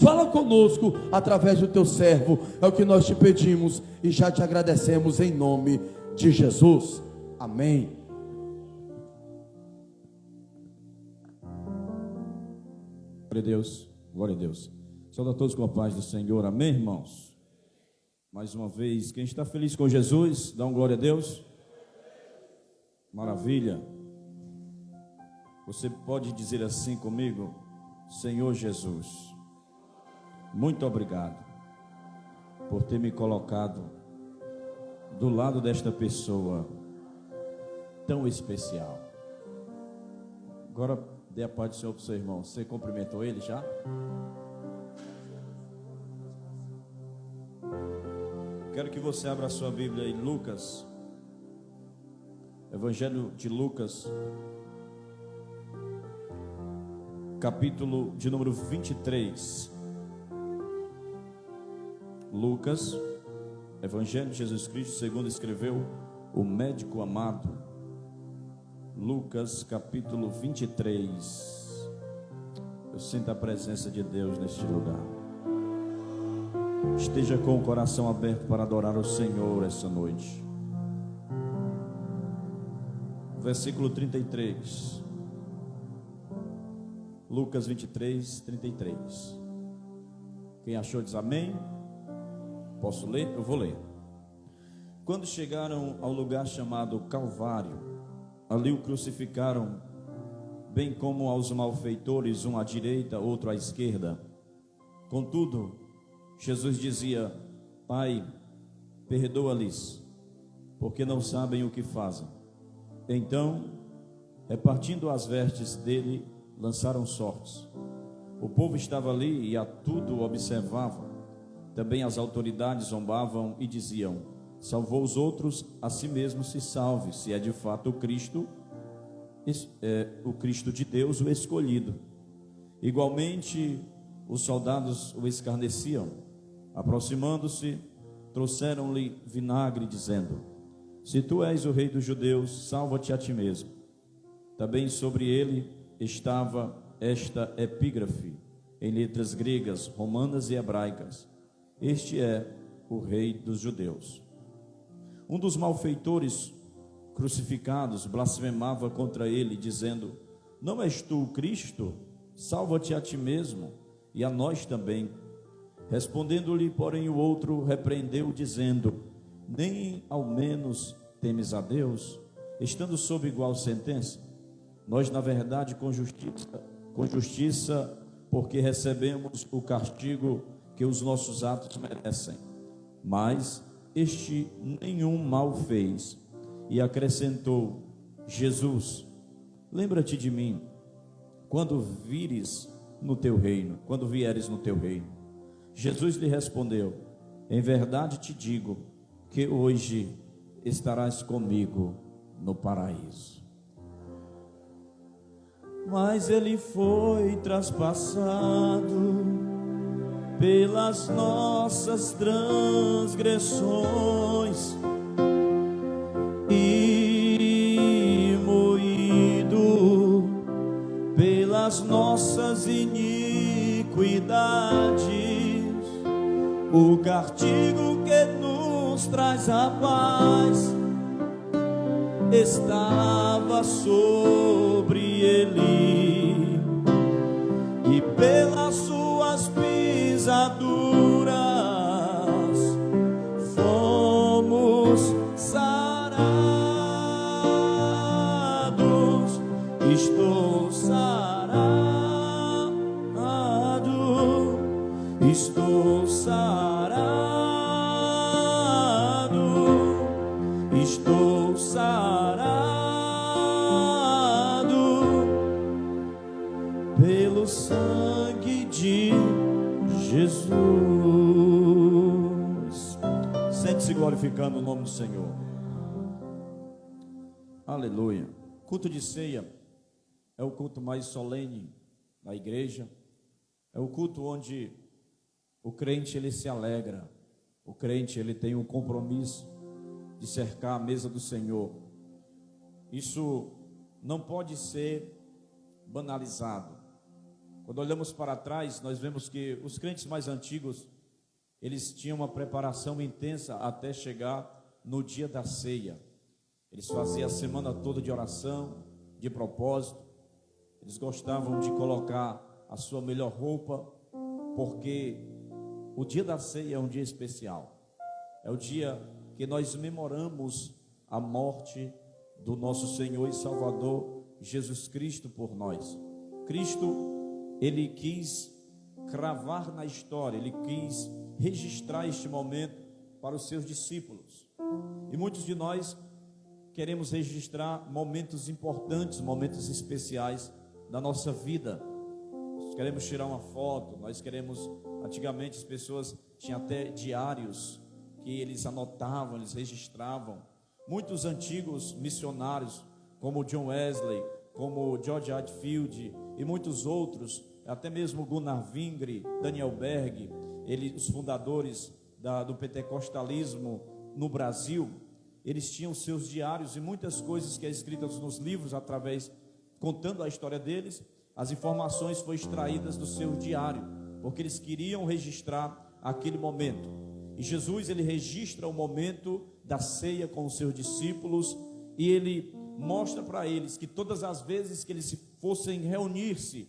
Fala conosco através do teu servo, é o que nós te pedimos e já te agradecemos em nome de Jesus. Amém. Glória a Deus, glória a Deus. Saúde a todos com a paz do Senhor, amém, irmãos? Mais uma vez, quem está feliz com Jesus, dá um glória a Deus. Maravilha. Você pode dizer assim comigo: Senhor Jesus, muito obrigado por ter me colocado do lado desta pessoa tão especial. Agora dê a paz do Senhor para o seu irmão. Você cumprimentou ele já? Quero que você abra a sua Bíblia em Lucas, Evangelho de Lucas, capítulo de número 23. Lucas, Evangelho de Jesus Cristo, segundo escreveu o médico amado. Lucas, capítulo 23. Eu sinto a presença de Deus neste lugar. Esteja com o coração aberto para adorar o Senhor essa noite. Versículo 33. Lucas 23, 33. Quem achou diz amém. Posso ler? Eu vou ler. Quando chegaram ao lugar chamado Calvário, ali o crucificaram, bem como aos malfeitores, um à direita, outro à esquerda. Contudo, Jesus dizia: Pai, perdoa-lhes, porque não sabem o que fazem. Então, repartindo as vestes dele, lançaram sortes. O povo estava ali e a tudo observava. Também as autoridades zombavam e diziam: salvou os outros, a si mesmo se salve, se é de fato o Cristo de Deus, o escolhido. Igualmente os soldados o escarneciam. Aproximando-se, trouxeram-lhe vinagre, dizendo: se tu és o rei dos judeus, salva-te a ti mesmo. Também sobre ele estava esta epígrafe, em letras gregas, romanas e hebraicas: este é o rei dos judeus. Um dos malfeitores crucificados blasfemava contra ele, dizendo: não és tu o Cristo? Salva-te a ti mesmo e a nós também. Respondendo-lhe, porém, o outro repreendeu, dizendo: nem ao menos temes a Deus, estando sob igual sentença? Nós, na verdade, com justiça, porque recebemos o castigo que os nossos atos merecem. Mas este nenhum mal fez. E acrescentou: Jesus, lembra-te de mim quando vieres no teu reino. Jesus lhe respondeu: em verdade te digo que hoje estarás comigo no paraíso. Mas ele foi traspassado pelas nossas transgressões e moído pelas nossas iniquidades. O castigo que nos traz a paz estava sobre ele, e pelas suas pisaduras fomos sarados. Estou sarado, estou sarado, estou sarado pelo sangue de Jesus. Sente-se glorificando o nome do Senhor. Aleluia. Culto de ceia é o culto mais solene da igreja. É o culto onde o crente ele se alegra. O crente ele tem um compromisso de cercar a mesa do Senhor. Isso não pode ser banalizado. Quando olhamos para trás, nós vemos que os crentes mais antigos, eles tinham uma preparação intensa até chegar no dia da ceia. Eles faziam a semana toda de oração, de propósito. Eles gostavam de colocar a sua melhor roupa, porque o dia da ceia é um dia especial. É o dia que nós memoramos a morte do nosso Senhor e Salvador Jesus Cristo por nós. Cristo, ele quis cravar na história, ele quis registrar este momento para os seus discípulos. E muitos de nós queremos registrar momentos importantes, momentos especiais da nossa vida. Nós queremos tirar uma foto, antigamente as pessoas tinham até diários que eles anotavam, eles registravam. Muitos antigos missionários, como John Wesley, como George Whitefield e muitos outros, até mesmo Gunnar Wingre, Daniel Berg, os fundadores do pentecostalismo no Brasil, eles tinham seus diários e muitas coisas que é escritas nos livros, contando a história deles. As informações foram extraídas do seu diário, porque eles queriam registrar aquele momento. E Jesus, ele registra o momento da ceia com os seus discípulos, e ele mostra para eles que todas as vezes que eles fossem reunir-se,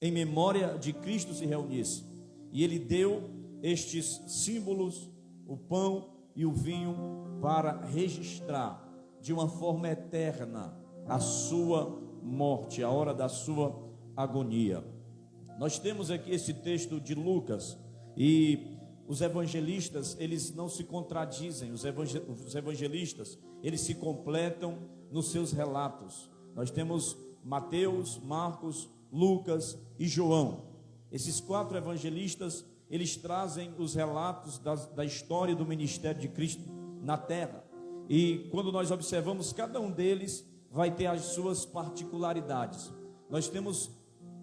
em memória de Cristo se reunisse, e ele deu estes símbolos, o pão e o vinho, para registrar de uma forma eterna a sua morte, a hora da sua agonia. Nós temos aqui esse texto de Lucas, e os evangelistas, eles não se contradizem, os evangelistas, eles se completam nos seus relatos. Nós temos Mateus, Marcos, Lucas e João. Esses 4 evangelistas, eles trazem os relatos da história do ministério de Cristo na terra. E quando nós observamos, cada um deles vai ter as suas particularidades. Nós temos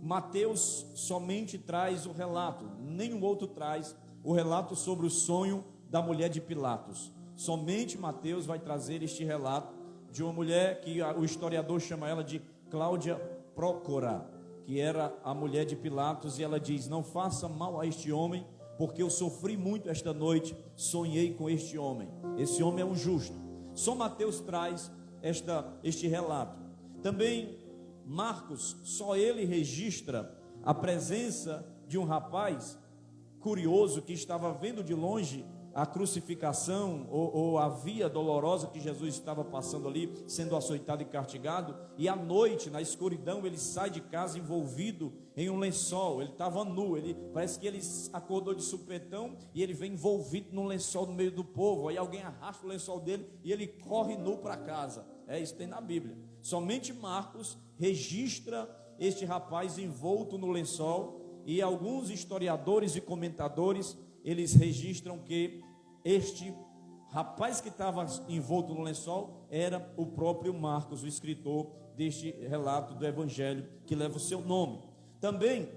Mateus, somente traz o relato, nenhum outro traz o relato sobre o sonho da mulher de Pilatos. Somente Mateus vai trazer este relato de uma mulher que o historiador chama ela de Cláudia Prócora, que era a mulher de Pilatos, e ela diz: não faça mal a este homem, porque eu sofri muito esta noite, sonhei com este homem. Esse homem é um justo. Só Mateus traz este relato. Também Marcos, só ele registra a presença de um rapaz curioso que estava vendo de longe a crucificação ou a via dolorosa que Jesus estava passando ali, sendo açoitado e castigado, e à noite, na escuridão, ele sai de casa envolvido em um lençol. Ele estava nu, parece que ele acordou de supetão e ele vem envolvido num lençol no meio do povo. Aí alguém arrasta o lençol dele e ele corre nu para casa. Isso tem na Bíblia. Somente Marcos registra este rapaz envolto no lençol, e alguns historiadores e comentadores, eles registram que este rapaz que estava envolto no lençol era o próprio Marcos, o escritor deste relato do evangelho que leva o seu nome. Também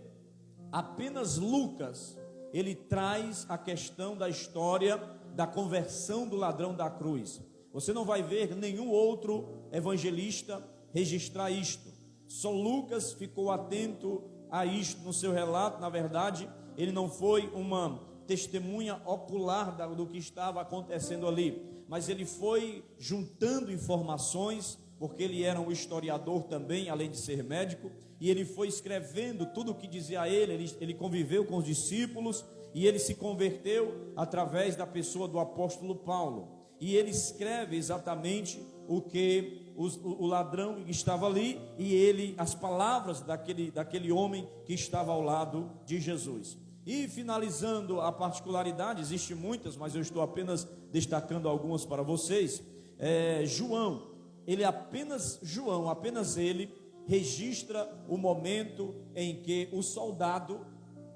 apenas Lucas, ele traz a questão da história da conversão do ladrão da cruz. Você não vai ver nenhum outro evangelista registrar isto. Só Lucas ficou atento a isto no seu relato. Na verdade, ele não foi uma testemunha ocular do que estava acontecendo ali, mas ele foi juntando informações, porque ele era um historiador também, além de ser médico, e ele foi escrevendo tudo o que dizia ele conviveu com os discípulos, e ele se converteu através da pessoa do apóstolo Paulo, e ele escreve exatamente o que o ladrão estava ali, e as palavras daquele homem que estava ao lado de Jesus. E finalizando a particularidade, existem muitas, mas eu estou apenas destacando algumas para vocês. João, apenas ele registra o momento em que o soldado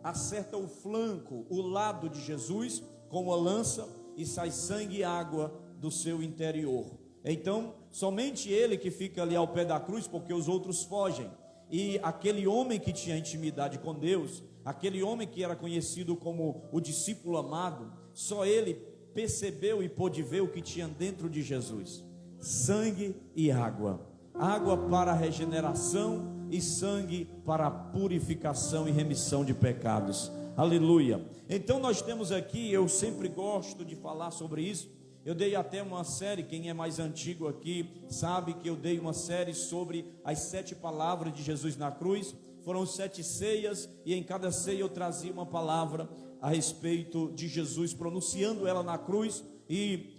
acerta o flanco, o lado de Jesus com uma lança, e sai sangue e água do seu interior. Então, somente ele que fica ali ao pé da cruz, porque os outros fogem. E aquele homem que tinha intimidade com Deus, aquele homem que era conhecido como o discípulo amado, só ele percebeu e pôde ver o que tinha dentro de Jesus: sangue e água. Água para a regeneração, e sangue para purificação e remissão de pecados. Aleluia. Então nós temos aqui, eu sempre gosto de falar sobre isso. Eu dei até uma série, quem é mais antigo aqui sabe que eu dei uma série sobre as 7 palavras de Jesus na cruz. Foram 7 ceias e em cada ceia eu trazia uma palavra a respeito de Jesus, pronunciando ela na cruz. E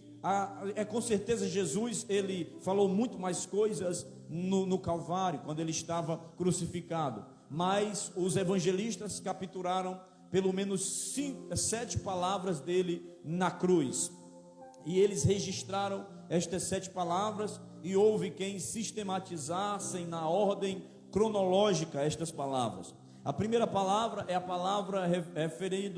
com certeza Jesus, ele falou muito mais coisas no Calvário, quando ele estava crucificado. Mas os evangelistas capturaram pelo menos 7 palavras dele na cruz. E eles registraram estas 7 palavras, e houve quem sistematizassem na ordem cronológica estas palavras. A primeira palavra é a palavra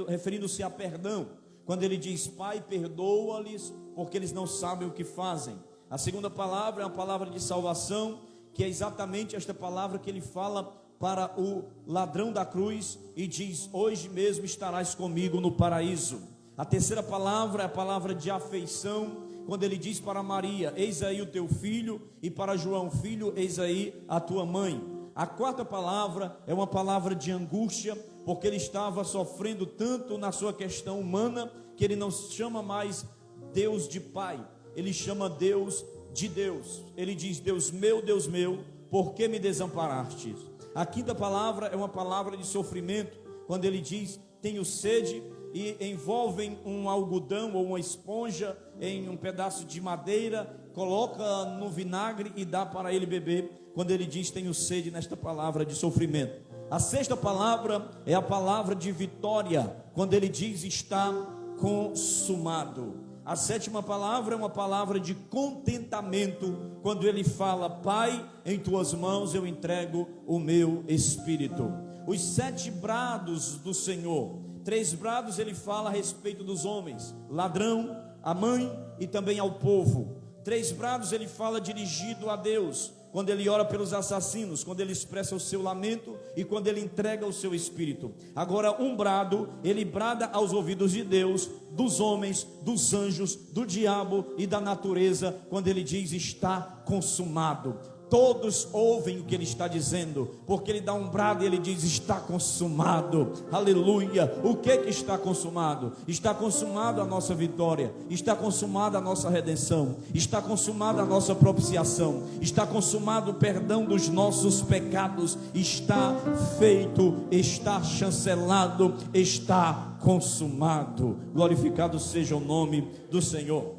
referindo-se a perdão, quando ele diz: Pai, perdoa-lhes, porque eles não sabem o que fazem. A segunda palavra é a palavra de salvação, que é exatamente esta palavra que ele fala para o ladrão da cruz, e diz: hoje mesmo estarás comigo no paraíso. A terceira palavra é a palavra de afeição, quando ele diz para Maria: eis aí o teu filho, e para João, filho, eis aí a tua mãe. A quarta palavra é uma palavra de angústia, porque ele estava sofrendo tanto na sua questão humana, que ele não chama mais Deus de Pai, ele chama Deus de Deus. Ele diz: Deus meu, por que me desamparaste? A quinta palavra é uma palavra de sofrimento, quando ele diz: tenho sede, e envolvem um algodão ou uma esponja em um pedaço de madeira, coloca no vinagre e dá para ele beber, quando ele diz: tenho sede, nesta palavra de sofrimento. A sexta palavra é a palavra de vitória, quando ele diz: está consumado. A sétima palavra é uma palavra de contentamento, quando ele fala: Pai, em tuas mãos eu entrego o meu espírito. Os 7 brados do Senhor, 3 brados ele fala a respeito dos homens: ladrão, a mãe e também ao povo. 3 brados ele fala dirigido a Deus, quando ele ora pelos assassinos, quando ele expressa o seu lamento e quando ele entrega o seu espírito. Agora, um brado, ele brada aos ouvidos de Deus, dos homens, dos anjos, do diabo e da natureza, quando ele diz: está consumado. Todos ouvem o que ele está dizendo, porque ele dá um brado e ele diz: está consumado. Aleluia. O que está consumado? Está consumado a nossa vitória, está consumada a nossa redenção, está consumada a nossa propiciação, está consumado o perdão dos nossos pecados, está feito, está chancelado, está consumado. Glorificado seja o nome do Senhor.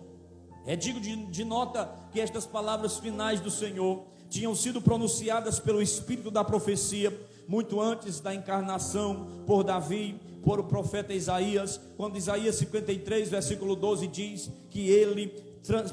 É digno de nota que estas palavras finais do Senhor tinham sido pronunciadas pelo Espírito da profecia, muito antes da encarnação por Davi, por o profeta Isaías, quando Isaías 53, versículo 12 diz que ele,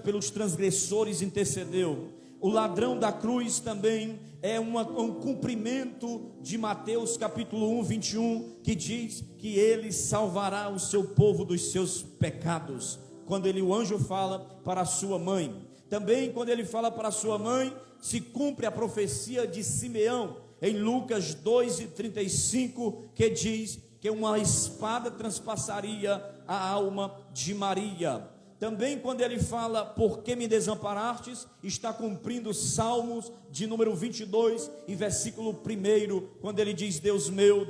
pelos transgressores, intercedeu. O ladrão da cruz também é um cumprimento de Mateus capítulo 1, 21, que diz que ele salvará o seu povo dos seus pecados, quando o anjo fala para a sua mãe. Também quando ele fala para a sua mãe, se cumpre a profecia de Simeão, em Lucas 2:35, que diz que uma espada transpassaria a alma de Maria. Também quando ele fala: por que me desamparastes, está cumprindo Salmos de número 22 e versículo 1, quando ele diz: Deus meu,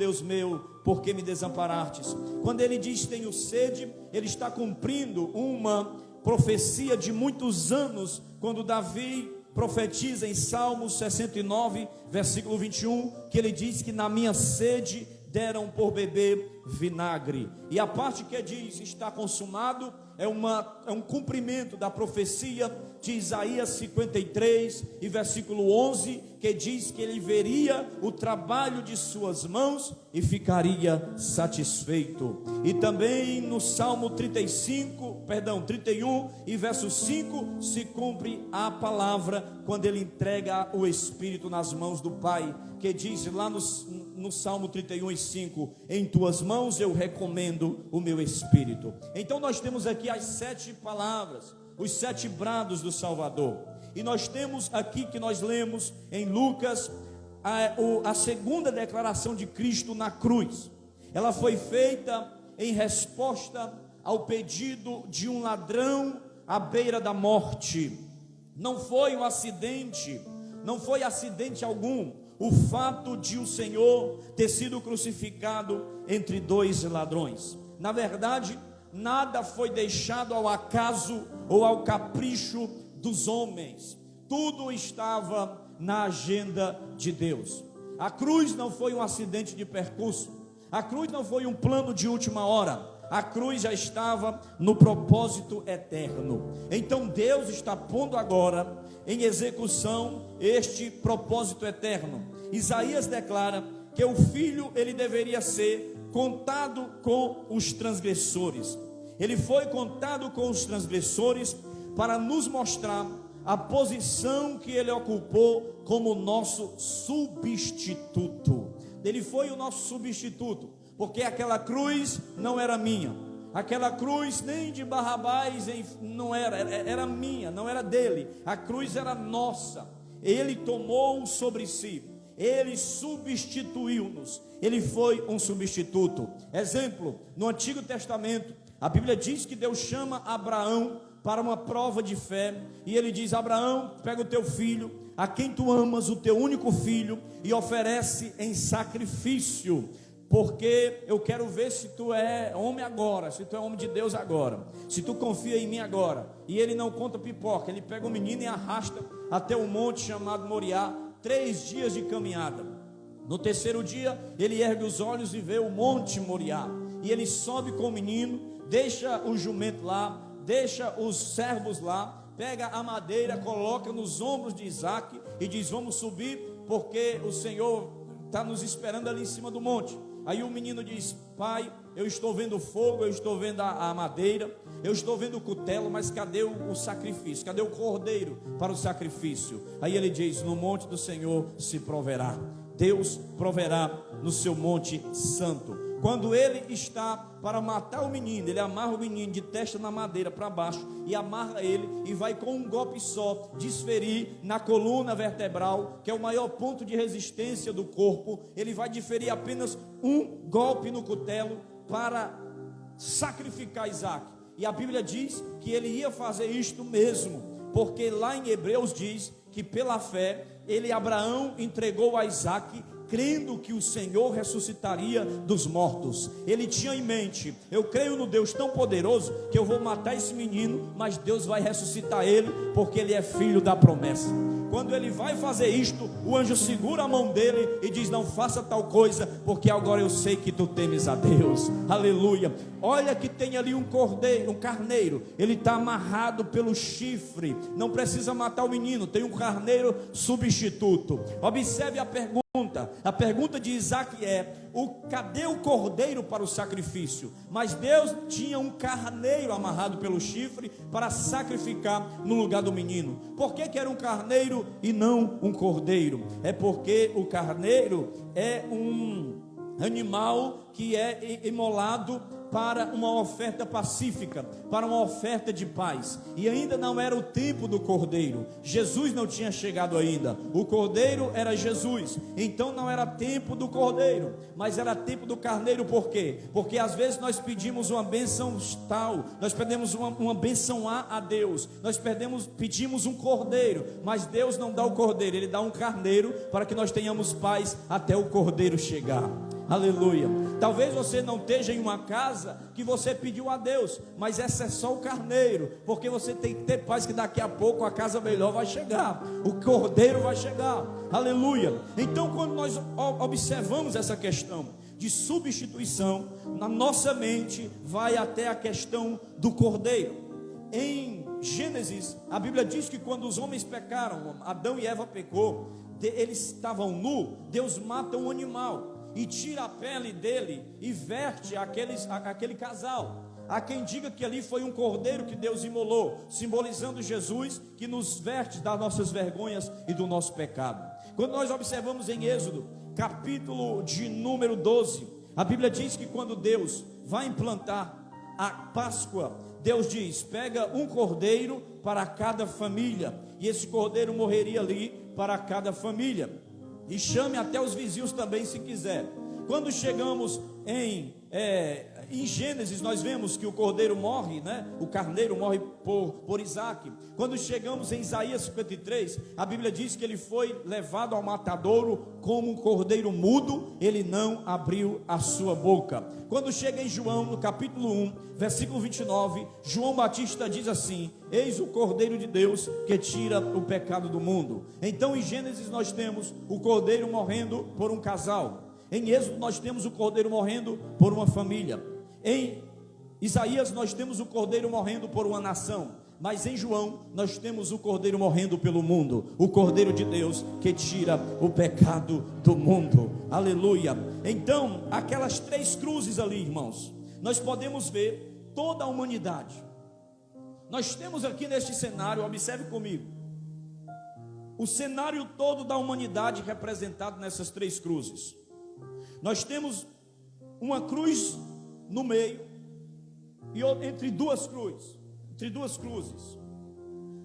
por que me desamparastes? Quando ele diz: tenho sede, ele está cumprindo uma profecia de muitos anos, quando Davi profetiza em Salmos 69, versículo 21, que ele diz que na minha sede deram por beber vinagre. E a parte que diz está consumado é um cumprimento da profecia de Isaías 53 e versículo 11, que diz que ele veria o trabalho de suas mãos e ficaria satisfeito. E também no Salmo 31 e verso 5 se cumpre a palavra quando ele entrega o Espírito nas mãos do Pai, que diz lá no Salmo 31 e 5: em tuas mãos eu recomendo o meu Espírito. Então nós temos aqui as 7 palavras, os 7 brados do Salvador. E nós temos aqui que nós lemos em Lucas a segunda declaração de Cristo na cruz. Ela foi feita em resposta ao pedido de um ladrão à beira da morte. Não foi um acidente, não foi acidente algum. o fato de o Senhor ter sido crucificado entre dois ladrões. Na verdade, nada foi deixado ao acaso ou ao capricho dos homens. Tudo estava na agenda de Deus. A cruz não foi um acidente de percurso. A cruz não foi um plano de última hora. A cruz já estava no propósito eterno. Então Deus está pondo agora em execução este propósito eterno. Isaías declara que o filho ele deveria ser contado com os transgressores. Ele foi contado com os transgressores para nos mostrar a posição que ele ocupou como nosso substituto. Ele foi o nosso substituto, porque aquela cruz não era minha, aquela cruz nem de Barrabás não era minha, não era dele, a cruz era nossa. Ele tomou sobre si, ele substituiu-nos, ele foi um substituto. Exemplo, no Antigo Testamento, a Bíblia diz que Deus chama Abraão para uma prova de fé, e ele diz: Abraão, pega o teu filho, a quem tu amas, o teu único filho, e oferece em sacrifício, porque eu quero ver se tu é homem agora, se tu é homem de Deus agora, se tu confia em mim agora. E ele não conta pipoca, ele pega o menino e arrasta até um monte chamado Moriá, 3 dias de caminhada. No terceiro dia, ele ergue os olhos e vê o monte Moriá, e ele sobe com o menino, deixa o jumento lá, deixa os servos lá, pega a madeira, coloca nos ombros de Isaac e diz: vamos subir, porque o Senhor está nos esperando ali em cima do monte. Aí o menino diz: pai, eu estou vendo o fogo, eu estou vendo a madeira, eu estou vendo o cutelo, mas cadê o sacrifício? Cadê o cordeiro para o sacrifício? Aí ele diz: no monte do Senhor se proverá. Deus proverá no seu monte santo. Quando ele está para matar o menino, ele amarra o menino de testa na madeira para baixo, e amarra ele, e vai com um golpe só desferir na coluna vertebral, que é o maior ponto de resistência do corpo. Ele vai desferir apenas um golpe no cutelo para sacrificar Isaac. E a Bíblia diz que ele ia fazer isto mesmo, porque lá em Hebreus diz que pela fé Abraão entregou a Isaac, crendo que o Senhor ressuscitaria dos mortos. Ele tinha em mente: eu creio no Deus tão poderoso que eu vou matar esse menino, mas Deus vai ressuscitar ele, porque ele é filho da promessa. Quando ele vai fazer isto, o anjo segura a mão dele e diz: não faça tal coisa, porque agora eu sei que tu temes a Deus. Aleluia. Olha que tem ali um cordeiro, um carneiro, ele está amarrado pelo chifre, não precisa matar o menino, tem um carneiro substituto. Observe a pergunta de Isaac cadê o cordeiro para o sacrifício? Mas Deus tinha um carneiro amarrado pelo chifre para sacrificar no lugar do menino. Por que era um carneiro e não um cordeiro? É porque o carneiro é um animal que é imolado para uma oferta pacífica, para uma oferta de paz. E ainda não era o tempo do cordeiro. Jesus não tinha chegado ainda. O cordeiro era Jesus. Então não era tempo do cordeiro, mas era tempo do carneiro. Por quê? Porque às vezes nós pedimos uma bênção tal, nós pedimos uma bênção a Deus, nós pedimos um cordeiro, mas Deus não dá o cordeiro, Ele dá um carneiro para que nós tenhamos paz até o cordeiro chegar. Aleluia. Talvez você não esteja em uma casa que você pediu a Deus, mas essa é só o carneiro, porque você tem que ter paz, que daqui a pouco a casa melhor vai chegar, o cordeiro vai chegar. Aleluia. Então, quando nós observamos essa questão de substituição, na nossa mente vai até a questão do cordeiro. Em Gênesis, a Bíblia diz que quando os homens pecaram, Adão e Eva pecou, eles estavam nus, Deus mata um animal e tira a pele dele e verte aquele casal. Há quem diga que ali foi um cordeiro que Deus imolou, simbolizando Jesus, que nos verte das nossas vergonhas e do nosso pecado. Quando nós observamos em Êxodo, capítulo de número 12, a Bíblia diz que quando Deus vai implantar a Páscoa, Deus diz: pega um cordeiro para cada família, e esse cordeiro morreria ali para cada família. E chame até os vizinhos também, se quiser. Quando chegamos em Em Gênesis nós vemos que o cordeiro morre, né? O carneiro morre por Isaac. Quando chegamos em Isaías 53, a Bíblia diz que ele foi levado ao matadouro como um cordeiro mudo, ele não abriu a sua boca. Quando chega em João, no capítulo 1, versículo 29, João Batista diz assim: eis o cordeiro de Deus que tira o pecado do mundo. Então em Gênesis nós temos o cordeiro morrendo por um casal. Em Êxodo nós temos o cordeiro morrendo por uma família. Em Isaías nós temos o cordeiro morrendo por uma nação. Mas em João nós temos o cordeiro morrendo pelo mundo, o cordeiro de Deus que tira o pecado do mundo. Aleluia. Então aquelas 3 cruzes ali, irmãos, nós podemos ver toda a humanidade. Nós temos aqui neste cenário, observe comigo, o cenário todo da humanidade representado nessas 3 cruzes. Nós temos uma cruz no meio e entre duas cruzes.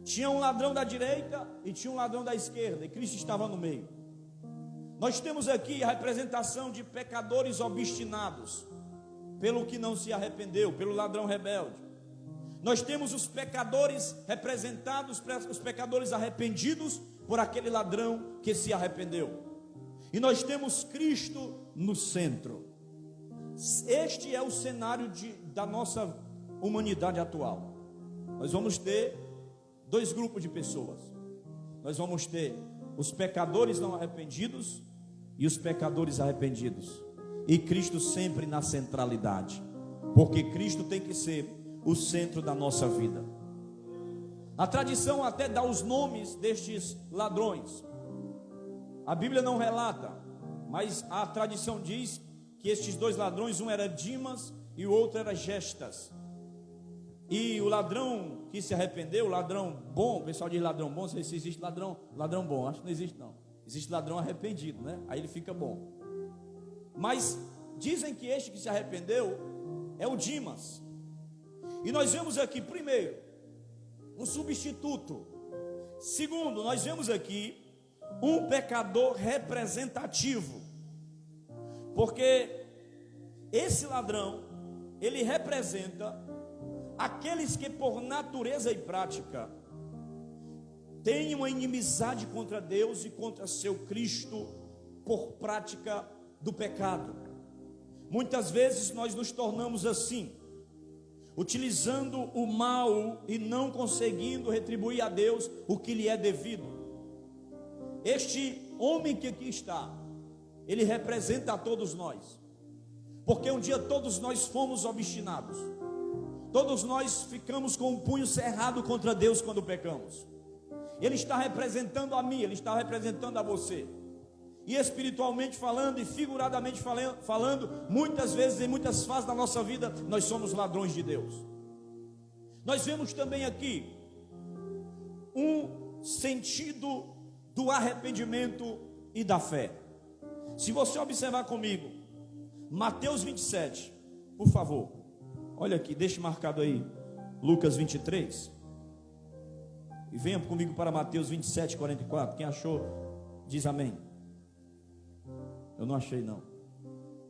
Tinha um ladrão da direita e tinha um ladrão da esquerda, e Cristo estava no meio. Nós temos aqui a representação de pecadores obstinados, pelo que não se arrependeu, pelo ladrão rebelde. Nós temos os pecadores representados, os pecadores arrependidos por aquele ladrão que se arrependeu. E nós temos Cristo no centro. Este é o cenário da nossa humanidade atual. Nós vamos ter 2 grupos de pessoas. Nós vamos ter os pecadores não arrependidos e os pecadores arrependidos. E Cristo sempre na centralidade, porque Cristo tem que ser o centro da nossa vida. A tradição até dá os nomes destes ladrões. A Bíblia não relata, mas a tradição diz que estes 2 ladrões, um era Dimas e o outro era Gestas. E o ladrão que se arrependeu, o ladrão bom, o pessoal diz ladrão bom, não sei se existe ladrão bom, acho que não existe não. Existe ladrão arrependido, né? Aí ele fica bom. Mas dizem que este que se arrependeu é o Dimas. E nós vemos aqui, primeiro, um substituto. Segundo, nós vemos aqui um pecador representativo, porque esse ladrão, ele representa aqueles que por natureza e prática têm uma inimizade contra Deus e contra seu Cristo por prática do pecado. Muitas vezes nós nos tornamos assim, utilizando o mal e não conseguindo retribuir a Deus o que lhe é devido. Este homem que aqui está, ele representa a todos nós, porque um dia todos nós fomos obstinados, todos nós ficamos com o punho cerrado contra Deus quando pecamos. Ele está representando a mim, ele está representando a você, e espiritualmente falando e figuradamente falando, muitas vezes, em muitas fases da nossa vida, nós somos ladrões de Deus. Nós vemos também aqui um sentido do arrependimento e da fé. Se você observar comigo, Mateus 27, por favor, olha aqui, deixe marcado aí, Lucas 23, e venha comigo para Mateus 27, 44, quem achou, diz amém. Eu não achei não.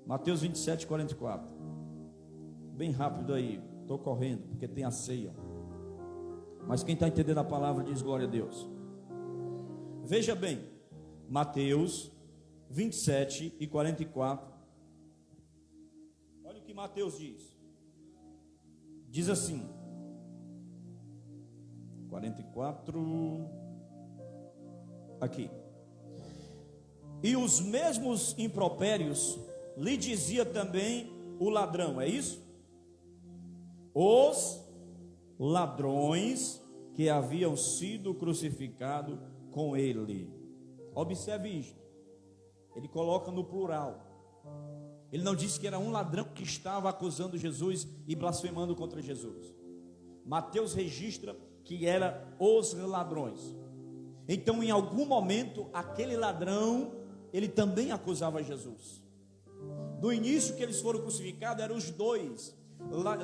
Mateus 27, 44, bem rápido aí, estou correndo, porque tem a ceia, mas quem está entendendo a palavra diz glória a Deus. Veja bem, Mateus 27 e 44. Olha o que Mateus diz. Diz assim, 44, aqui. E os mesmos impropérios lhe dizia também o ladrão, é isso? Os ladrões que haviam sido crucificados com ele. Observe isto, ele coloca no plural. Ele não disse que era um ladrão que estava acusando Jesus e blasfemando contra Jesus. Mateus registra que era os ladrões. Então em algum momento aquele ladrão, ele também acusava Jesus. No início que eles foram crucificados, eram os 2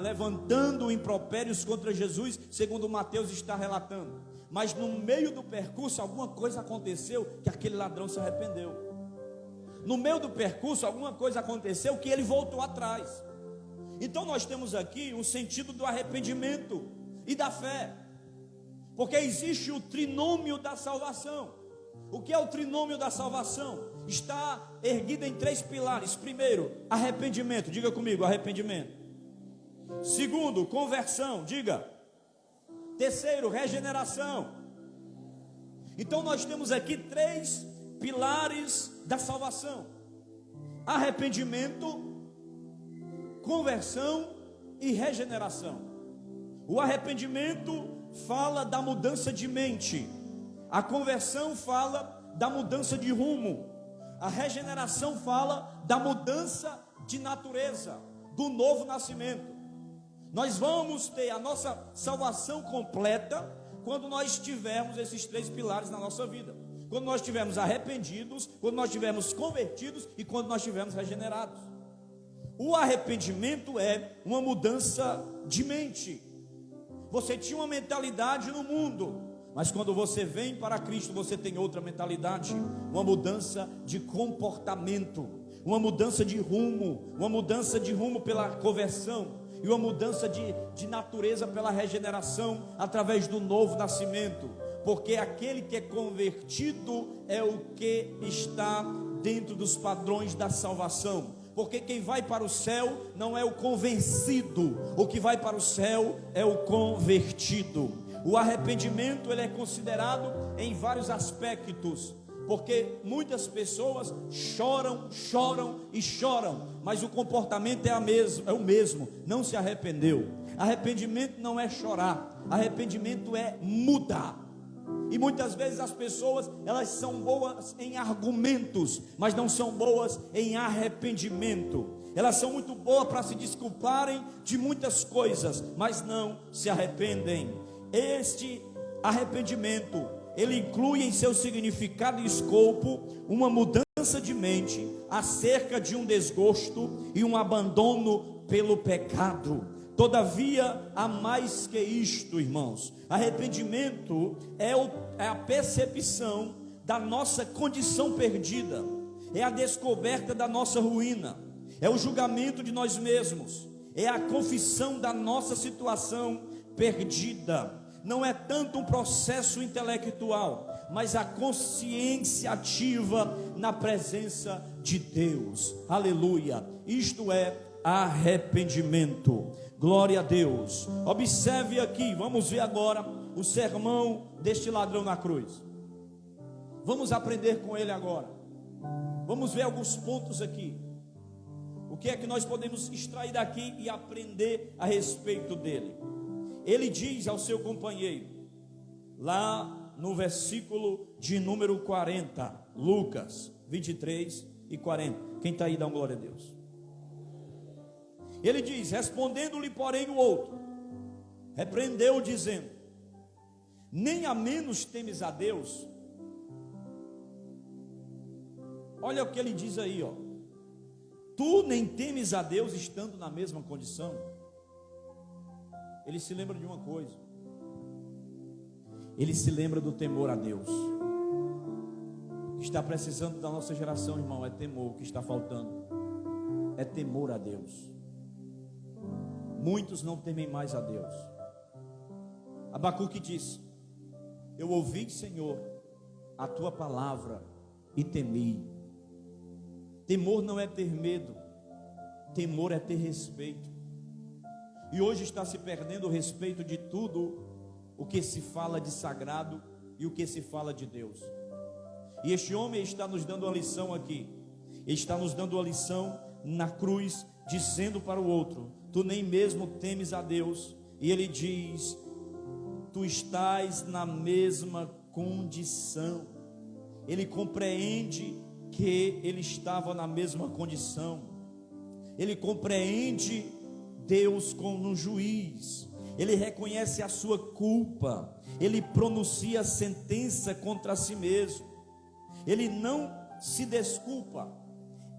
levantando impropérios contra Jesus, segundo Mateus está relatando. Mas no meio do percurso alguma coisa aconteceu que aquele ladrão se arrependeu. No meio do percurso alguma coisa aconteceu que ele voltou atrás. Então nós temos aqui um sentido do arrependimento e da fé, porque existe o trinômio da salvação. O que é o trinômio da salvação? Está erguido em 3 pilares. Primeiro, arrependimento, diga comigo, arrependimento. Segundo, conversão, diga. Terceiro, regeneração. Então nós temos aqui 3 pilares da salvação: arrependimento, conversão e regeneração. O arrependimento fala da mudança de mente, a conversão fala da mudança de rumo, a regeneração fala da mudança de natureza, do novo nascimento. Nós vamos ter a nossa salvação completa quando nós tivermos esses 3 pilares na nossa vida: quando nós estivermos arrependidos, quando nós estivermos convertidos e quando nós estivermos regenerados. O arrependimento é uma mudança de mente. Você tinha uma mentalidade no mundo, mas quando você vem para Cristo, você tem outra mentalidade, uma mudança de comportamento, uma mudança de rumo pela conversão, e uma mudança de natureza pela regeneração, através do novo nascimento. Porque aquele que é convertido é o que está dentro dos padrões da salvação. Porque quem vai para o céu não é o convencido, o que vai para o céu é o convertido. O arrependimento, ele é considerado em vários aspectos, porque muitas pessoas choram, mas o comportamento é o mesmo, não se arrependeu. Arrependimento não é chorar, arrependimento é mudar. E muitas vezes as pessoas, elas são boas em argumentos, mas não são boas em arrependimento. Elas são muito boas para se desculparem de muitas coisas, mas não se arrependem. Este arrependimento, ele inclui em seu significado e escopo uma mudança de mente acerca de um desgosto e um abandono pelo pecado. Todavia, há mais que isto, irmãos. Arrependimento é a percepção da nossa condição perdida, é a descoberta da nossa ruína, é o julgamento de nós mesmos, é a confissão da nossa situação perdida. Não é tanto um processo intelectual, mas a consciência ativa na presença de Deus. Aleluia! Isto é arrependimento. Glória a Deus. Observe aqui, vamos ver agora o sermão deste ladrão na cruz. Vamos aprender com ele agora. Vamos ver alguns pontos aqui. O que é que nós podemos extrair daqui e aprender a respeito dele? Ele diz ao seu companheiro, lá no versículo de número 40, Lucas 23 e 40. Quem está aí, dá uma glória a Deus. Ele diz: respondendo-lhe, porém, o outro repreendeu, dizendo: nem a menos temes a Deus? Olha o que ele diz aí, ó. Tu nem temes a Deus estando na mesma condição? Ele se lembra de uma coisa. Ele se lembra do temor a Deus. O que está precisando da nossa geração, irmão, é temor. O que está faltando é temor a Deus. Muitos não temem mais a Deus. Abacuque disse: eu ouvi, Senhor, a tua palavra e temi. Temor não é ter medo, temor é ter respeito. E hoje está se perdendo o respeito de tudo o que se fala de sagrado e o que se fala de Deus. E este homem está nos dando uma lição aqui. Ele está nos dando uma lição na cruz, dizendo para o outro: tu nem mesmo temes a Deus. E ele diz: tu estás na mesma condição. Ele compreende que ele estava na mesma condição. Ele compreende Deus como um juiz. Ele reconhece a sua culpa. Ele pronuncia sentença contra si mesmo. Ele não se desculpa.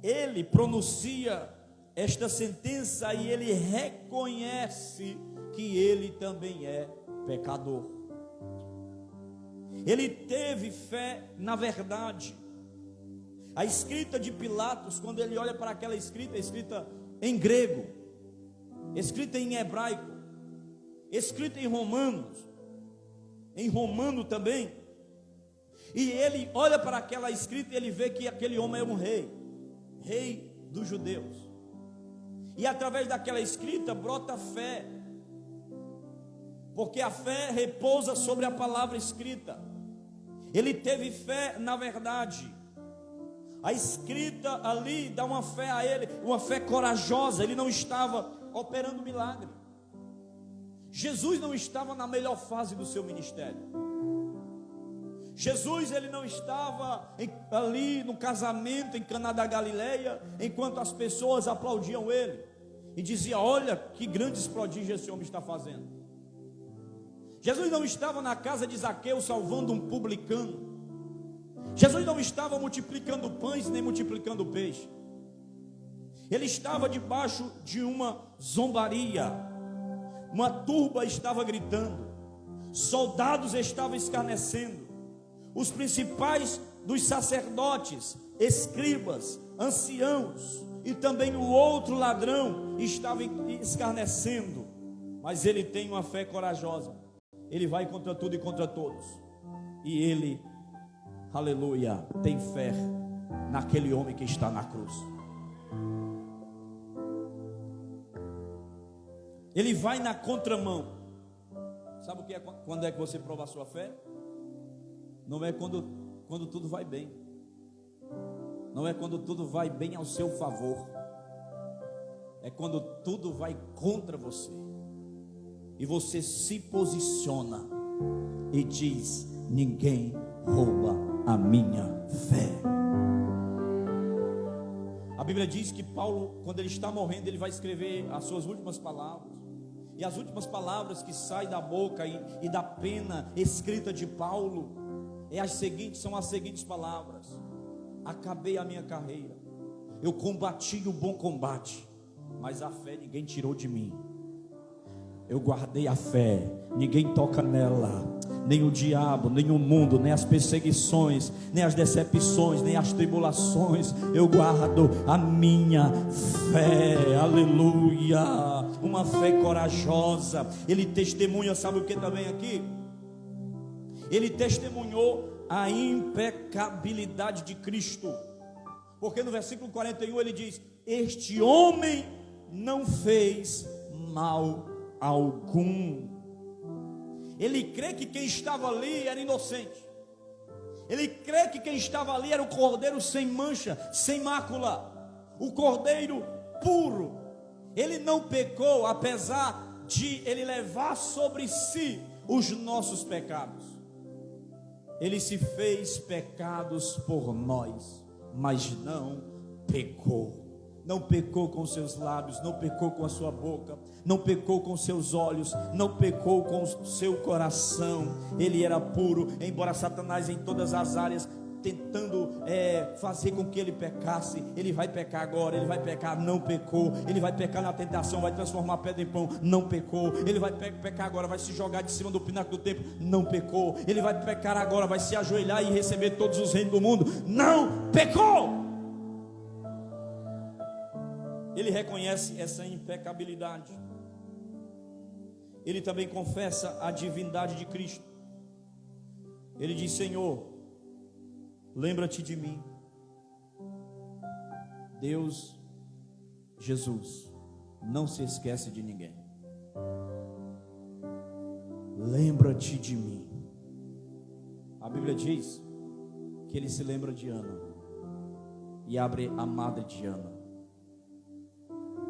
Ele pronuncia esta sentença e ele reconhece que ele também é pecador. Ele teve fé na verdade. A escrita de Pilatos, quando ele olha para aquela escrita, escrita em grego, escrita em hebraico, escrita em Romanos, em romano também. E ele olha para aquela escrita e ele vê que aquele homem é um rei, rei dos judeus. E através daquela escrita brota fé, porque a fé repousa sobre a palavra escrita. Ele teve fé na verdade. A escrita ali dá uma fé a ele, uma fé corajosa. Ele não estava operando milagre. Jesus não estava na melhor fase do seu ministério. Jesus, ele não estava ali no casamento em Caná da Galileia, enquanto as pessoas aplaudiam ele e diziam: olha que grandes prodígios esse homem está fazendo. Jesus não estava na casa de Zaqueu salvando um publicano. Jesus não estava multiplicando pães nem multiplicando peixe. Ele estava debaixo de uma zombaria. Uma turba estava gritando, soldados estavam escarnecendo, os principais dos sacerdotes, escribas, anciãos e também o outro ladrão estavam escarnecendo. Mas ele tem uma fé corajosa. Ele vai contra tudo e contra todos. E ele, aleluia, tem fé naquele homem que está na cruz. Ele vai na contramão. Sabe o que é quando é que você prova a sua fé? Não é quando tudo vai bem. Não é quando tudo vai bem ao seu favor. É quando tudo vai contra você. E você se posiciona e diz: ninguém rouba a minha fé. A Bíblia diz que Paulo, quando ele está morrendo, ele vai escrever as suas últimas palavras. E as últimas palavras que saem da boca e da pena escrita de Paulo são as seguintes palavras: acabei a minha carreira, eu combati o bom combate, mas a fé ninguém tirou de mim. Eu guardei a fé, ninguém toca nela, nem o diabo, nem o mundo, nem as perseguições, nem as decepções, nem as tribulações. Eu guardo a minha fé, aleluia, uma fé corajosa. Ele testemunha, sabe o que também aqui? Ele testemunhou a impecabilidade de Cristo, porque no versículo 41 ele diz: este homem não fez mal algum. Ele crê que quem estava ali era inocente. Ele crê que quem estava ali era o cordeiro sem mancha, sem mácula, o cordeiro puro. Ele não pecou, apesar de ele levar sobre si os nossos pecados. Ele se fez pecados por nós, mas não pecou. Não pecou com seus lábios, não pecou com a sua boca, não pecou com seus olhos, não pecou com o seu coração. Ele era puro, embora Satanás em todas as áreas tentando fazer com que ele pecasse. Ele vai pecar agora, ele vai pecar, não pecou. Ele vai pecar na tentação, vai transformar pedra em pão, não pecou. Ele vai pecar agora, vai se jogar de cima do pináculo do templo, não pecou. Ele vai pecar agora, vai se ajoelhar e receber todos os reinos do mundo, não pecou. Ele reconhece essa impecabilidade. Ele também confessa a divindade de Cristo. Ele diz: Senhor, lembra-te de mim. Deus, Jesus, não se esquece de ninguém. Lembra-te de mim. A Bíblia diz que ele se lembra de Ana e abre a madre de Ana.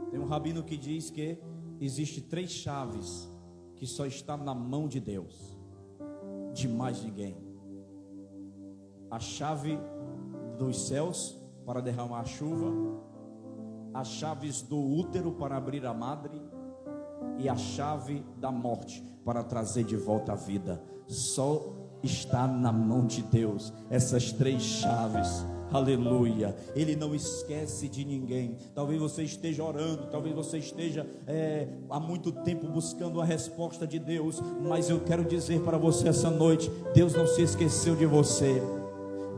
Tem um rabino que diz que existe 3 chaves que só estão na mão de Deus, de mais ninguém: a chave dos céus para derramar a chuva, as chaves do útero para abrir a madre e a chave da morte para trazer de volta a vida. Só está na mão de Deus essas 3 chaves. Aleluia. Ele não esquece de ninguém. Talvez você esteja orando, talvez você esteja há muito tempo buscando a resposta de Deus, mas eu quero dizer para você essa noite: Deus não se esqueceu de você.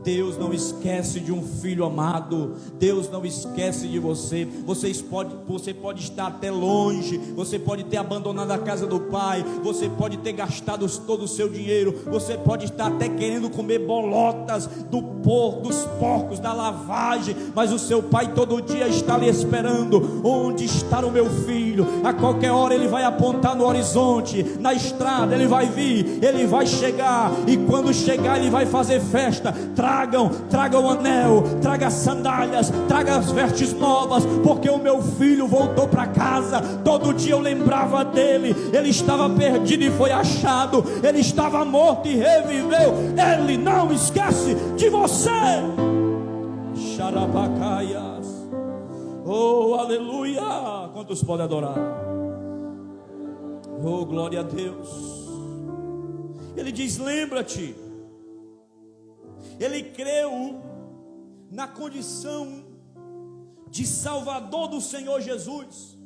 Deus não esquece de um filho amado. Deus não esquece de você. Você pode estar até longe, você pode ter abandonado a casa do pai, você pode ter gastado todo o seu dinheiro, você pode estar até querendo comer bolotas dos porcos, da lavagem, mas o seu pai todo dia está lhe esperando. Onde está o meu filho? A qualquer hora ele vai apontar no horizonte, na estrada ele vai vir, ele vai chegar, e quando chegar ele vai fazer festa. Traga o anel, traga as sandálias, traga as vestes novas, porque o meu filho voltou para casa. Todo dia eu lembrava dele. Ele estava perdido e foi achado, ele estava morto e reviveu. Ele não esquece de você. Xarabacaias. Oh, aleluia. Quantos podem adorar? Oh, glória a Deus. Ele diz: lembra-te. Ele creu na condição de Salvador do Senhor Jesus.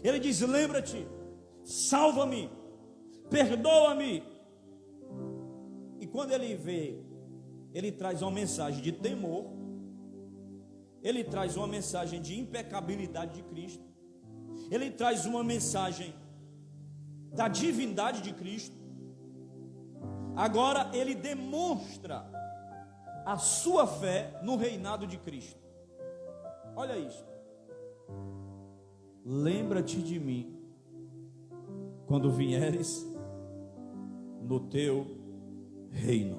Ele diz: lembra-te, salva-me, perdoa-me. E quando ele vê, ele traz uma mensagem de temor, ele traz uma mensagem de impecabilidade de Cristo, ele traz uma mensagem da divindade de Cristo. Agora ele demonstra a sua fé no reinado de Cristo. Olha isso. Lembra-te de mim quando vieres no teu reino.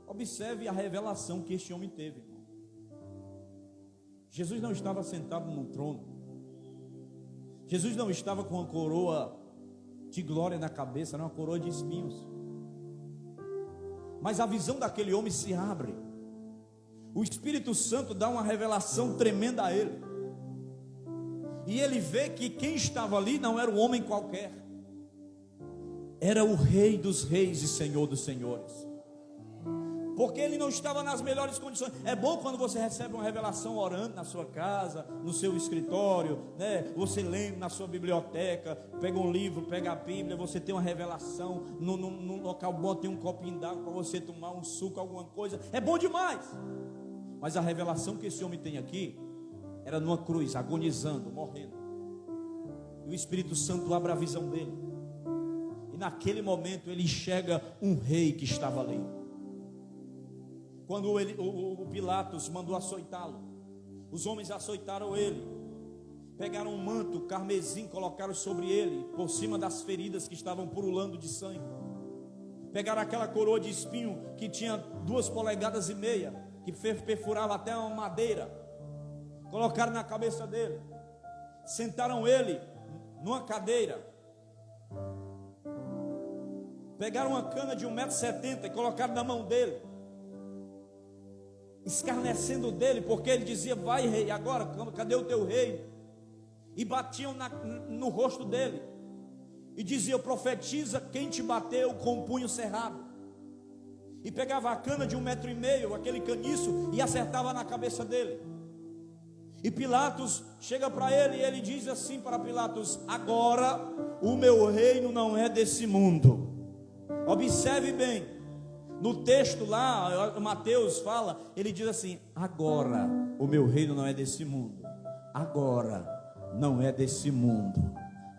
Observe a revelação que este homem teve. Jesus não estava sentado num trono. Jesus não estava com uma coroa de glória na cabeça, não, uma coroa de espinhos. Mas a visão daquele homem se abre. O Espírito Santo dá uma revelação tremenda a ele. E ele vê que quem estava ali não era um homem qualquer. Era o Rei dos Reis e Senhor dos Senhores. Porque ele não estava nas melhores condições. É bom quando você recebe uma revelação orando na sua casa, no seu escritório, né? Você lê na sua biblioteca, pega um livro, pega a Bíblia, você tem uma revelação num local bom, tem um copinho d'água para você tomar um suco, alguma coisa. É bom demais. Mas a revelação que esse homem tem aqui era numa cruz, agonizando, morrendo. E o Espírito Santo abre a visão dele. E naquele momento ele enxerga um rei que estava ali. Quando o Pilatos mandou açoitá-lo, os homens açoitaram ele, pegaram um manto carmesim, colocaram sobre ele, por cima das feridas que estavam pululando de sangue. Pegaram aquela coroa de espinho que tinha 2,5 polegadas, que perfurava até uma madeira, colocaram na cabeça dele, sentaram ele numa cadeira, pegaram uma cana de 1,70 m e colocaram na mão dele, escarnecendo dele, porque ele dizia: vai, rei, agora, cadê o teu rei? E batiam no rosto dele, e diziam: profetiza quem te bateu com o punho cerrado. E pegava a cana de 1,5 m, aquele caniço, e acertava na cabeça dele. E Pilatos chega para ele, e ele diz assim para Pilatos: agora o meu reino não é desse mundo. Observe bem, no texto lá, Mateus fala, ele diz assim: agora o meu reino não é desse mundo. Agora não é desse mundo,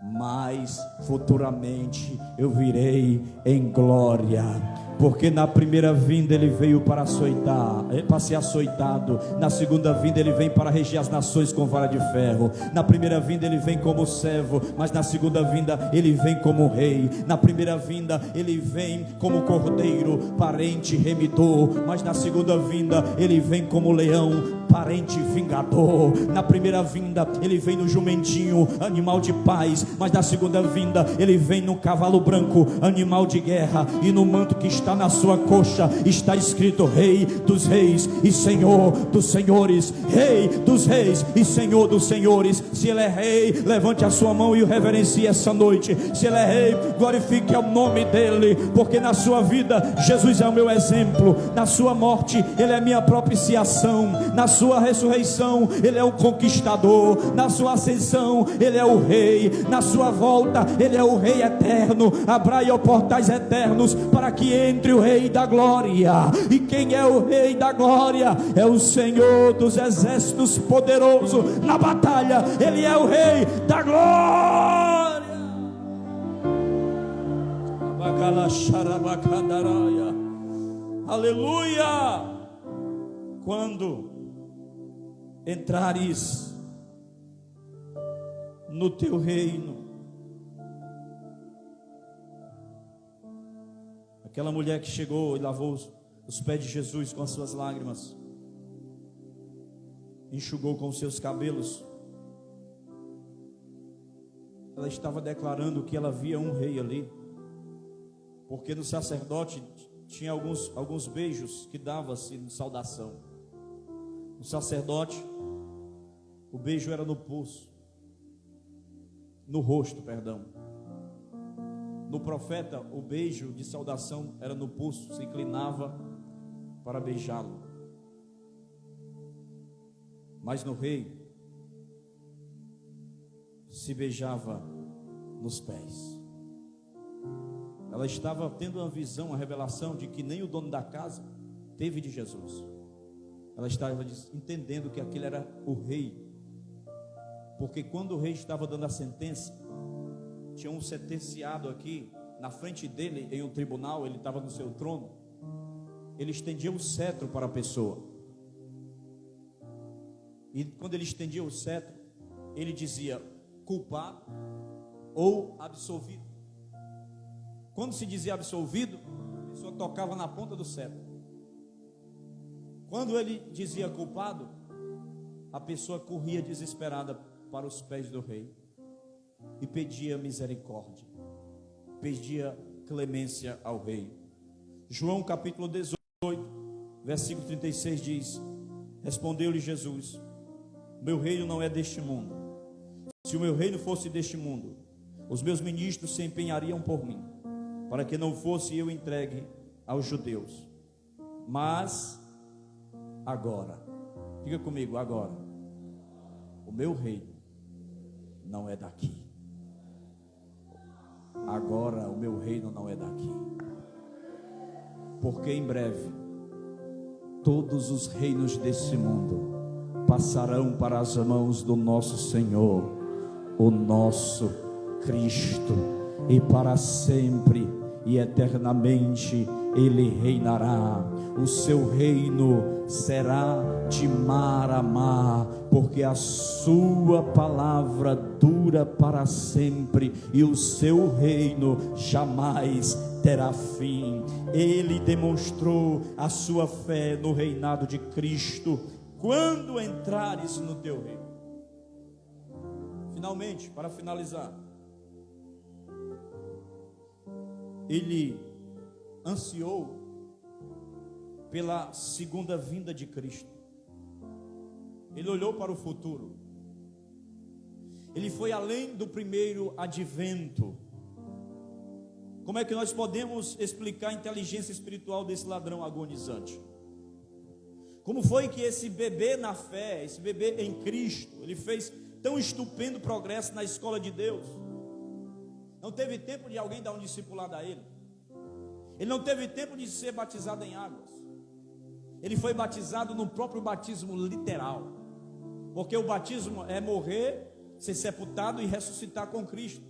mas futuramente eu virei em glória. Porque na primeira vinda ele veio para açoitar, para ser açoitado. Na segunda vinda ele vem para reger as nações com vara de ferro. Na primeira vinda ele vem como servo, mas na segunda vinda ele vem como rei. Na primeira vinda ele vem como cordeiro, parente remidor, mas na segunda vinda ele vem como leão, parente vingador. Na primeira vinda ele vem no jumentinho, animal de paz, mas na segunda vinda ele vem no cavalo branco, animal de guerra. E no manto que está na sua coxa está escrito: Rei dos Reis e Senhor dos Senhores. Rei dos Reis e Senhor dos Senhores. Se ele é rei, levante a sua mão e o reverencie essa noite. Se ele é rei, glorifique o nome dele, porque na sua vida Jesus é o meu exemplo, na sua morte ele é minha propiciação, na sua sua ressurreição Ele é o conquistador, na sua ascensão Ele é o rei, na sua volta Ele é o rei eterno. Abrai, ó portais eternos, para que entre o rei da glória. E quem é o rei da glória? É o Senhor dos exércitos, poderoso na batalha. Ele é o rei da glória. Aleluia. Quando entrares no teu reino, aquela mulher que chegou e lavou os pés de Jesus com as suas lágrimas, enxugou com os seus cabelos, ela estava declarando que ela via um rei ali, porque no sacerdote tinha alguns beijos que dava-se de saudação. No sacerdote, o beijo era no pulso, no rosto, perdão. No profeta, o beijo de saudação era no pulso, se inclinava para beijá-lo. Mas no rei, se beijava nos pés. Ela estava tendo uma visão, uma revelação de que nem o dono da casa teve de Jesus. Ela estava entendendo que aquele era o rei, porque quando o rei estava dando a sentença, tinha um sentenciado aqui na frente dele em um tribunal. Ele estava no seu trono. Ele estendia o cetro para a pessoa, e quando ele estendia o cetro, ele dizia culpado ou absolvido. Quando se dizia absolvido, a pessoa tocava na ponta do cetro. Quando ele dizia culpado, a pessoa corria desesperada para os pés do rei e pedia misericórdia, pedia clemência ao rei. João capítulo 18, versículo 36 diz: respondeu-lhe Jesus: meu reino não é deste mundo. Se o meu reino fosse deste mundo, os meus ministros se empenhariam por mim, para que não fosse eu entregue aos judeus. Mas agora, diga comigo, agora, o meu reino não é daqui. Agora o meu reino não é daqui, porque em breve todos os reinos desse mundo passarão para as mãos do nosso Senhor, o nosso Cristo, e para sempre e eternamente Ele reinará. O seu reino será de mar a mar, porque a sua palavra dura para sempre, e o seu reino jamais terá fim. Ele demonstrou a sua fé no reinado de Cristo. Quando entrares no teu reino, finalmente, para finalizar, ele ansiou pela segunda vinda de Cristo. Ele olhou para o futuro. Ele foi além do primeiro advento. Como é que nós podemos explicar a inteligência espiritual desse ladrão agonizante? Como foi que esse bebê na fé, esse bebê em Cristo, ele fez tão estupendo progresso na escola de Deus? Não teve tempo de alguém dar um discipulado a ele. Ele não teve tempo de ser batizado em águas. Ele foi batizado no próprio batismo literal, porque o batismo é morrer, ser sepultado e ressuscitar com Cristo.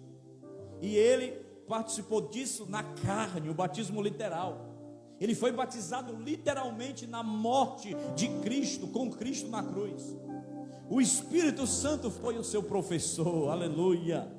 E ele participou disso na carne, o batismo literal. Ele foi batizado literalmente na morte de Cristo, com Cristo na cruz. O Espírito Santo foi o seu professor, aleluia.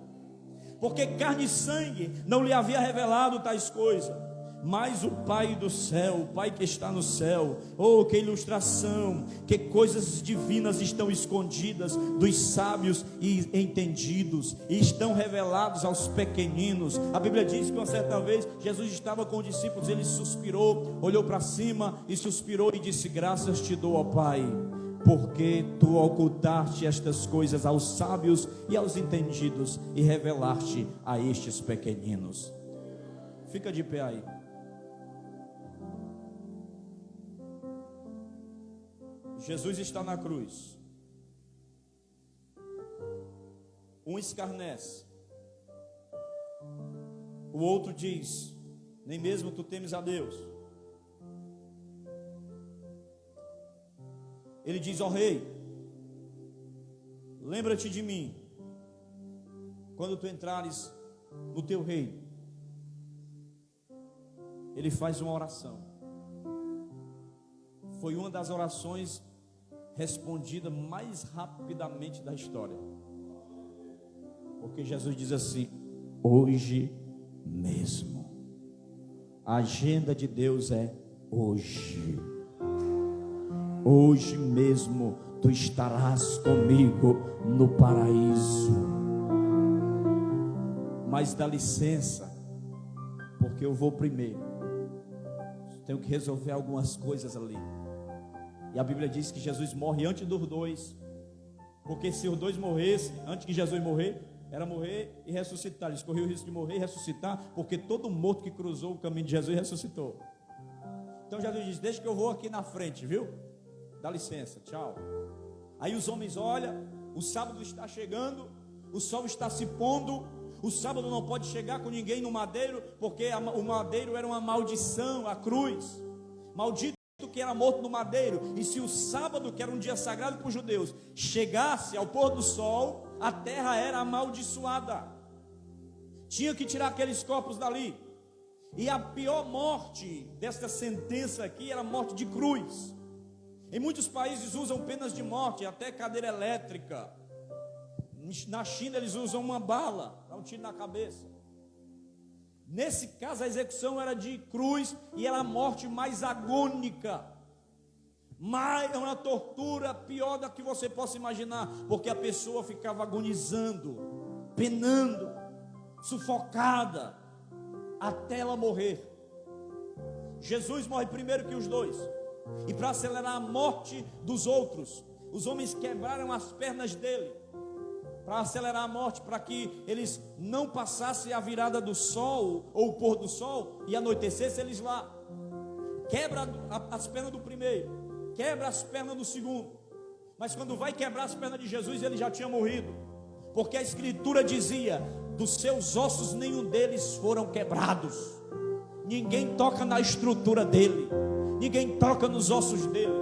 Porque carne e sangue não lhe havia revelado tais coisas, mas o Pai do céu, o Pai que está no céu. Oh, que ilustração, que coisas divinas estão escondidas dos sábios e entendidos, e estão revelados aos pequeninos. A Bíblia diz que uma certa vez Jesus estava com os discípulos, ele suspirou, olhou para cima e suspirou e disse: graças te dou, ó Pai, porque tu ocultaste estas coisas aos sábios e aos entendidos e revelaste a estes pequeninos. Fica de pé aí. Jesus está na cruz. Um escarnece, o outro diz: nem mesmo tu temes a Deus. Ele diz: ó rei, lembra-te de mim quando tu entrares no teu reino. Ele faz uma oração. Foi uma das orações respondida mais rapidamente da história, porque Jesus diz assim: hoje mesmo. A agenda de Deus é hoje. Hoje mesmo tu estarás comigo no paraíso. Mas dá licença, porque eu vou primeiro. Tenho que resolver algumas coisas ali. E a Bíblia diz que Jesus morre antes dos dois, porque se os dois morressem antes que Jesus morrer, era morrer e ressuscitar. Eles corriam o risco de morrer e ressuscitar, porque todo morto que cruzou o caminho de Jesus ressuscitou. Então Jesus diz: deixa que eu vou aqui na frente, viu? Dá licença, tchau. Aí os homens olham, o sábado está chegando, o sol está se pondo. O sábado não pode chegar com ninguém no madeiro, porque o madeiro era uma maldição, a cruz. Maldito que era morto no madeiro. E se o sábado, que era um dia sagrado para os judeus, chegasse ao pôr do sol, a terra era amaldiçoada. Tinha que tirar aqueles corpos dali. E a pior morte desta sentença aqui era a morte de cruz. Em muitos países usam penas de morte, até cadeira elétrica. Na China eles usam uma bala, dá um tiro na cabeça. Nesse caso a execução era de cruz e era a morte mais agônica. Mas é uma tortura pior da que você possa imaginar, porque a pessoa ficava agonizando, penando, sufocada, até ela morrer. Jesus morre primeiro que os dois. E para acelerar a morte dos outros, os homens quebraram as pernas dele, para acelerar a morte, para que eles não passassem a virada do sol, ou o pôr do sol, e anoitecesse eles lá. Quebra as pernas do primeiro, quebra as pernas do segundo. Mas quando vai quebrar as pernas de Jesus, ele já tinha morrido, porque a Escritura dizia: dos seus ossos nenhum deles foram quebrados. Ninguém toca na estrutura dele, ninguém toca nos ossos dele.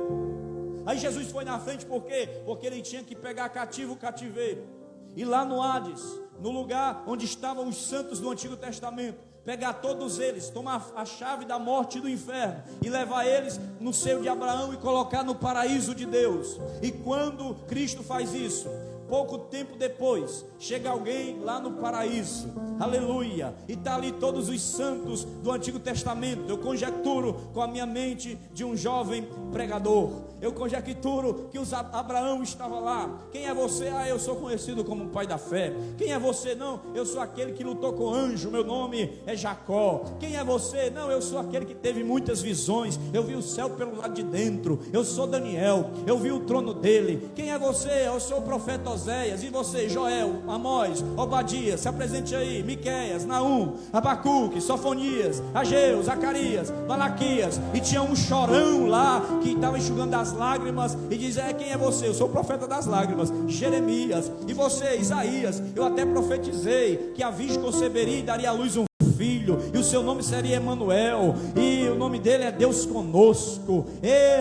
Aí Jesus foi na frente, por quê? Porque ele tinha que pegar cativo o cativeiro, e lá no Hades, no lugar onde estavam os santos do Antigo Testamento, pegar todos eles, tomar a chave da morte e do inferno, e levar eles no seio de Abraão e colocar no paraíso de Deus. E quando Cristo faz isso, pouco tempo depois, chega alguém lá no paraíso, aleluia, e está ali todos os santos do Antigo Testamento. Eu conjecturo com a minha mente de um jovem pregador, eu conjecturo que Abraão estava lá. Quem é você? Ah, eu sou conhecido como o pai da fé. Quem é você? Não, eu sou aquele que lutou com anjo, meu nome é Jacó. Quem é você? Não, eu sou aquele que teve muitas visões, eu vi o céu pelo lado de dentro, eu sou Daniel, eu vi o trono dele. Quem é você? Eu sou o profeta Oséias. E você? Joel, Amós, Obadias, se apresente aí. Miqueias, Naum, Abacuque, Sofonias, Ageu, Zacarias, Malaquias. E tinha um chorão lá que estava enxugando as lágrimas e diz: quem é você? Eu sou o profeta das lágrimas, Jeremias. E você? Isaías. Eu até profetizei que a virgem conceberia e daria à luz um filho, e o seu nome seria Emanuel, e o nome dele é Deus conosco.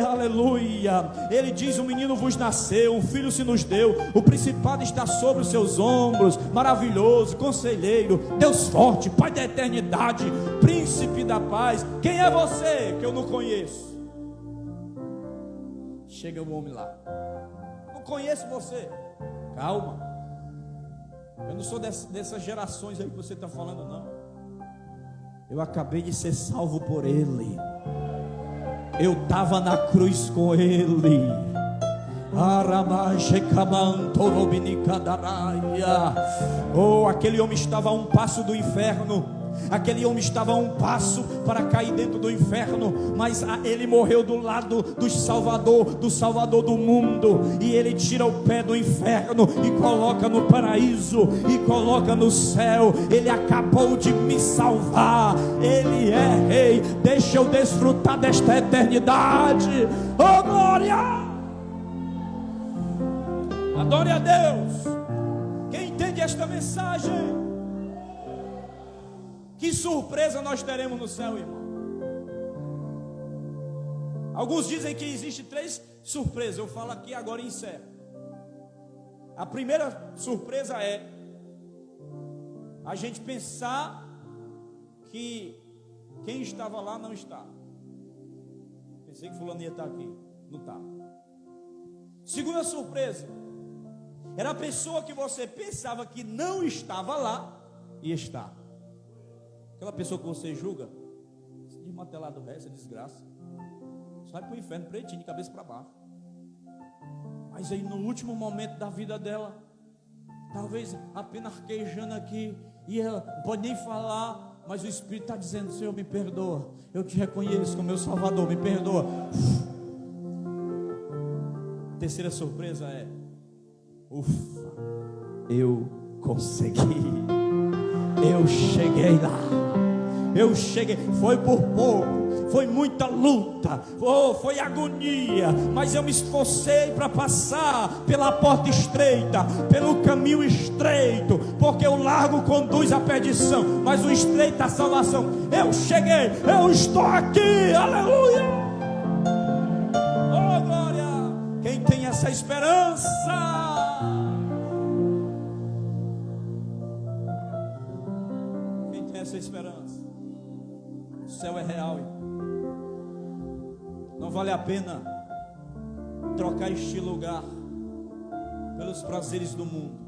Aleluia. Ele diz: um menino vos nasceu, um filho se nos deu, o principado está sobre os seus ombros. Maravilhoso, conselheiro, Deus forte, Pai da eternidade, príncipe da paz. Quem é você que eu não conheço? Chega o homem lá: não conheço você. Calma, eu não sou dessas gerações aí que você está falando, não. Eu acabei de ser salvo por ele. Eu estava na cruz com ele. Oh, aquele homem estava a um passo do inferno. Aquele homem estava a um passo para cair dentro do inferno, mas ele morreu do lado do Salvador do mundo, e ele tira o pé do inferno e coloca no paraíso, e coloca no céu. Ele acabou de me salvar, ele é rei. Deixa eu desfrutar desta eternidade. Oh glória! Adore a Deus. Quem entende esta mensagem? Que surpresa nós teremos no céu, irmão. Alguns dizem que existem 3 surpresas. Eu falo aqui agora e encerro. A primeira surpresa é a gente pensar que quem estava lá não está. Pensei que fulano ia estar aqui. Não está. Segunda surpresa, era a pessoa que você pensava que não estava lá e está. Aquela pessoa que você julga, se desmantelar do resto, é desgraça. Sai para o inferno pretinho, de cabeça para baixo. Mas aí no último momento da vida dela, talvez apenas arquejando aqui, e ela não pode nem falar, mas o Espírito está dizendo: Senhor, me perdoa, eu te reconheço como meu Salvador, me perdoa. Terceira surpresa é: ufa, eu consegui, eu cheguei lá, eu cheguei. Foi por pouco, foi muita luta, foi agonia, mas eu me esforcei para passar pela porta estreita, pelo caminho estreito, porque o largo conduz à perdição, mas o estreito à salvação. Eu cheguei, eu estou aqui, aleluia. Oh glória, quem tem essa esperança? Quem tem essa esperança? O céu é real, irmão. Não vale a pena trocar este lugar pelos prazeres do mundo.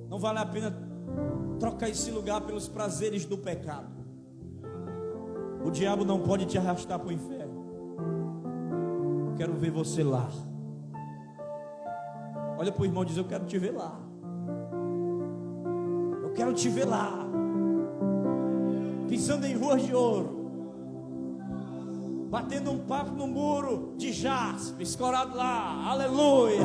Não vale a pena trocar esse lugar pelos prazeres do pecado. O diabo não pode te arrastar para o inferno. Eu quero ver você lá. Olha para o irmão e diz: eu quero te ver lá. Eu quero te ver lá, pisando em ruas de ouro, batendo um papo no muro de jaspe, escorado lá, aleluia,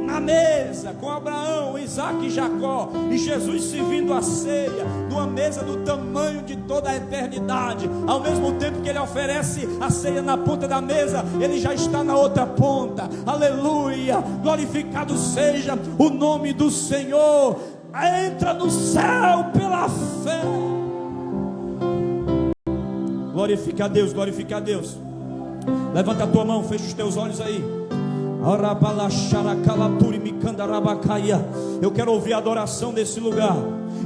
na mesa com Abraão, Isaac e Jacó, e Jesus servindo a ceia, numa mesa do tamanho de toda a eternidade. Ao mesmo tempo que ele oferece a ceia na ponta da mesa, ele já está na outra ponta, aleluia, glorificado seja o nome do Senhor. Entra no céu pela fé. Glorifica a Deus, glorifica a Deus. Levanta a tua mão, fecha os teus olhos aí. Eu quero ouvir a adoração desse lugar.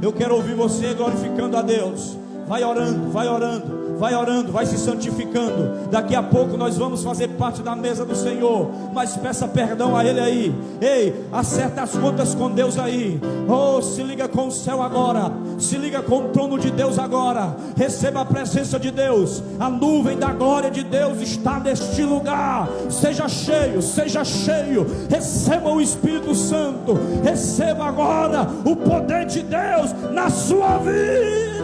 Eu quero ouvir você glorificando a Deus. Vai orando, vai orando, vai orando, vai se santificando. Daqui a pouco nós vamos fazer parte da mesa do Senhor. Mas peça perdão a Ele aí. Ei, acerta as contas com Deus aí. Oh, se liga com o céu agora. Se liga com o trono de Deus agora. Receba a presença de Deus. A nuvem da glória de Deus está neste lugar. Seja cheio, seja cheio. Receba o Espírito Santo. Receba agora o poder de Deus na sua vida.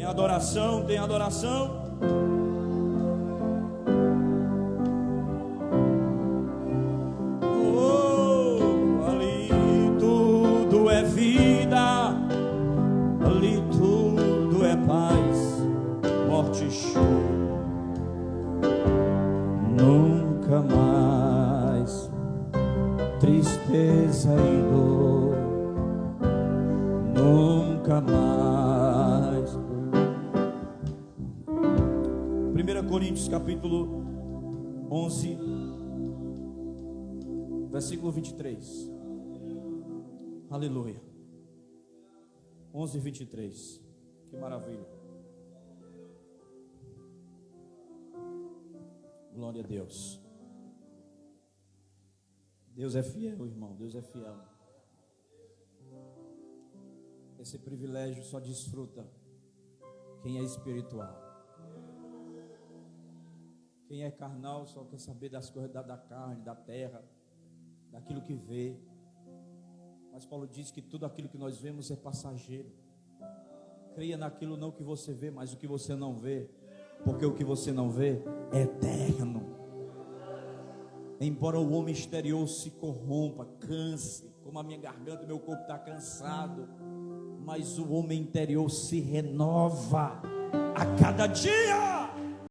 Adoração, tem adoração. Oh, ali tudo é vida, ali tudo é paz, morte e choro. Nunca mais tristeza e dor, nunca mais. 1 Coríntios capítulo 11, versículo 23. Aleluia. 11, 23. Que maravilha. Glória a Deus. Deus é fiel, irmão. Deus é fiel. Esse privilégio só desfruta quem é espiritual. Quem é carnal só quer saber das coisas da carne, da terra, daquilo que vê. Mas Paulo diz que tudo aquilo que nós vemos é passageiro. Creia naquilo não que você vê, mas o que você não vê, porque o que você não vê é eterno. Embora o homem exterior se corrompa, canse, como a minha garganta, meu corpo está cansado, mas o homem interior se renova a cada dia.